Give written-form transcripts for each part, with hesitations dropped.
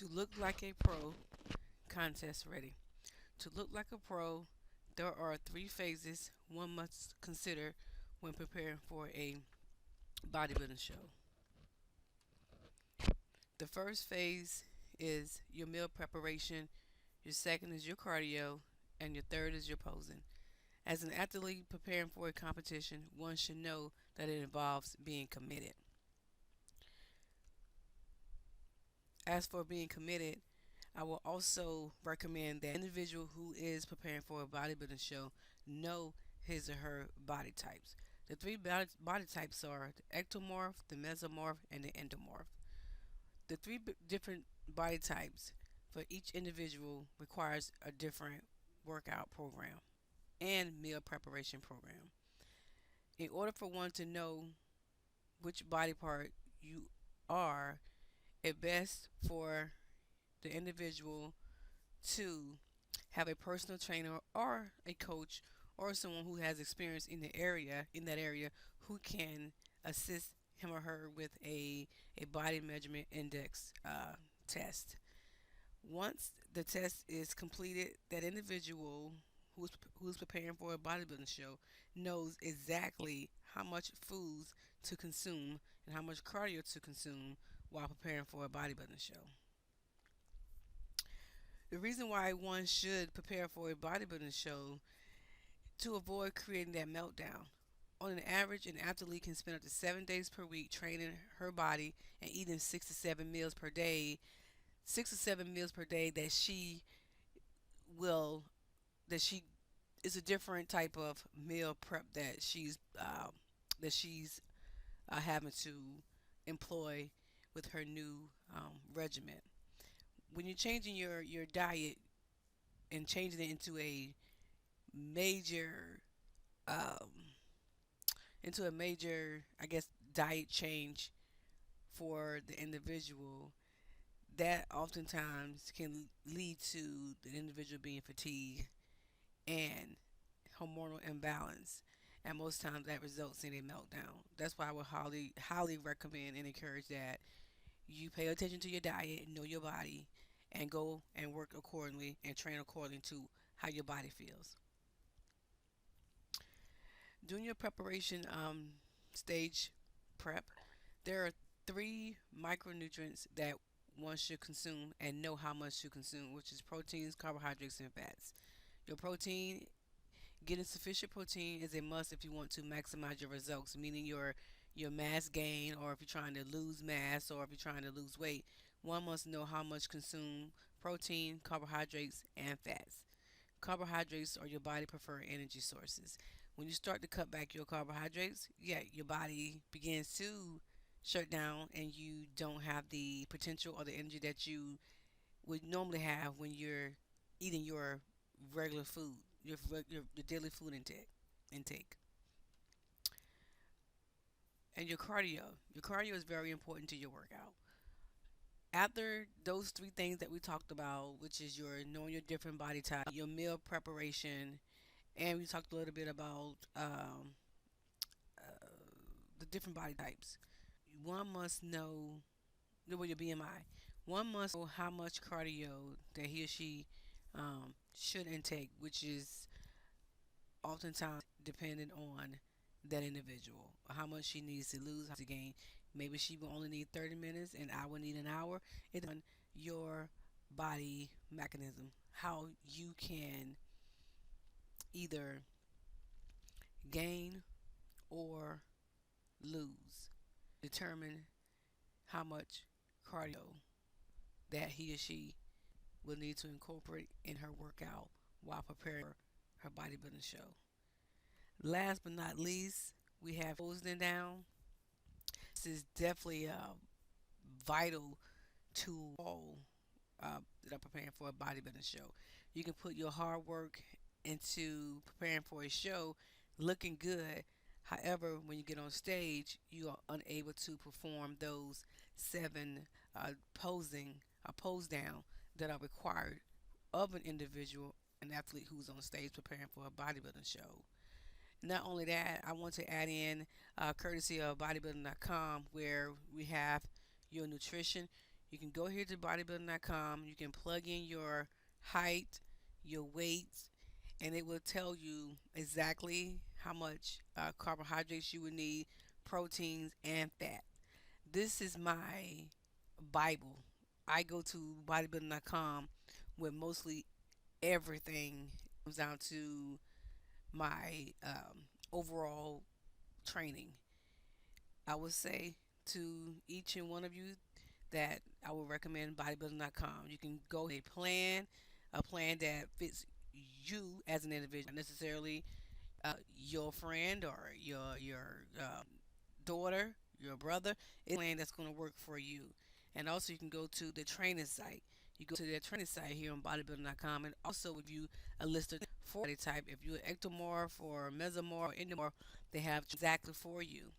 To look like a pro, contest ready. To look like a pro, there are three phases one must consider when preparing for a bodybuilding show. The first phase is your meal preparation, your second is your cardio, and your third is your posing. As an athlete preparing for a competition, one should know that it involves being committed. As for being committed, I will also recommend that individual who is preparing for a bodybuilding show know his or her body types. The three body types are the ectomorph, the mesomorph, and the endomorph. The three different body types for each individual requires a different workout program and meal preparation program. In order for one to know which body part you are, it best for the individual to have a personal trainer or a coach or someone who has experience in that area who can assist him or her with a body measurement index test. Once the test is completed, that individual who's preparing for a bodybuilding show knows exactly how much foods to consume and how much cardio to consume while preparing for a bodybuilding show. The reason why one should prepare for a bodybuilding show to avoid creating that meltdown. On an average, an athlete can spend up to 7 days per week training her body and eating 6 to 7 meals per day. 6 to 7 meals per day will that she is a different type of meal prep that she's having to employ with her new regimen. When you're changing your diet and changing it major um, into a major, I guess, diet change for the individual, that oftentimes can lead to the individual being fatigued and hormonal imbalance. And most times that results in a meltdown. That's why I would highly recommend and encourage that you pay attention to your diet, know your body, and go and work accordingly and train according to how your body feels. During your preparation stage prep, there are three micronutrients that one should consume and know how much to consume, which is proteins, carbohydrates, and fats. Your protein, getting sufficient protein is a must if you want to maximize your results, meaning your mass gain, or if you're trying to lose mass, or if you're trying to lose weight. One must know how much consume protein, carbohydrates, and fats. Carbohydrates are your body preferred energy sources. When you start to cut back your carbohydrates, yeah, your body begins to shut down and you don't have the potential or the energy that you would normally have when you're eating your regular food, your daily food intake. And your cardio. Your cardio is very important to your workout. After those three things that we talked about, which is your knowing your different body type, your meal preparation, and we talked a little bit about the different body types. One must know your BMI. One must know how much cardio that he or she should intake, which is oftentimes dependent on that individual, how much she needs to lose, how to gain. Maybe she will only need 30 minutes and I will need an hour. It's on your body mechanism, how you can either gain or lose. Determine how much cardio that he or she will need to incorporate in her workout while preparing for her bodybuilding show. Last but not least, we have closing down. This is definitely vital to all that are preparing for a bodybuilding show. You can put your hard work into preparing for a show, looking good. However, when you get on stage, you are unable to perform those seven pose down that are required of an individual, an athlete who's on stage preparing for a bodybuilding show. Not only that, I want to add in courtesy of bodybuilding.com where we have your nutrition. You can go here to bodybuilding.com. You can plug in your height, your weight, and it will tell you exactly how much carbohydrates you would need, proteins, and fat. This is my Bible. I go to bodybuilding.com with mostly everything comes down to my overall training. I would say to each and one of you that I would recommend bodybuilding.com. You can go a plan that fits you as an individual, not necessarily your friend or your daughter, your brother. It's a plan that's going to work for you. And also, you can go to the training site. You go to their training site here on bodybuilding.com, and also give you a list of for body type. If you're ectomorph or mesomorph or endomorph, they have exactly for you.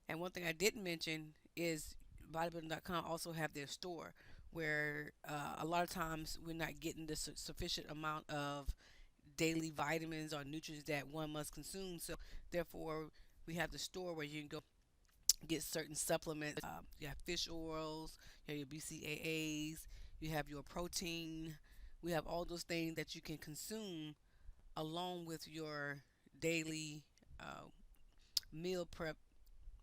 And one thing I didn't mention is bodybuilding.com also have their store where a lot of times we're not getting the sufficient amount of daily vitamins or nutrients that one must consume. So therefore, we have the store where you can go get certain supplements. You have fish oils, you have your BCAAs, you have your protein. We have all those things that you can consume along with your daily uh, meal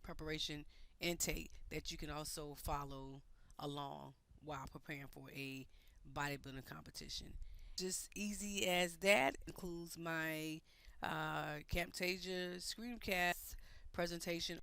preparation intake that you can also follow along while preparing for a bodybuilding competition. Just easy as that. Includes my Camtasia screencast presentation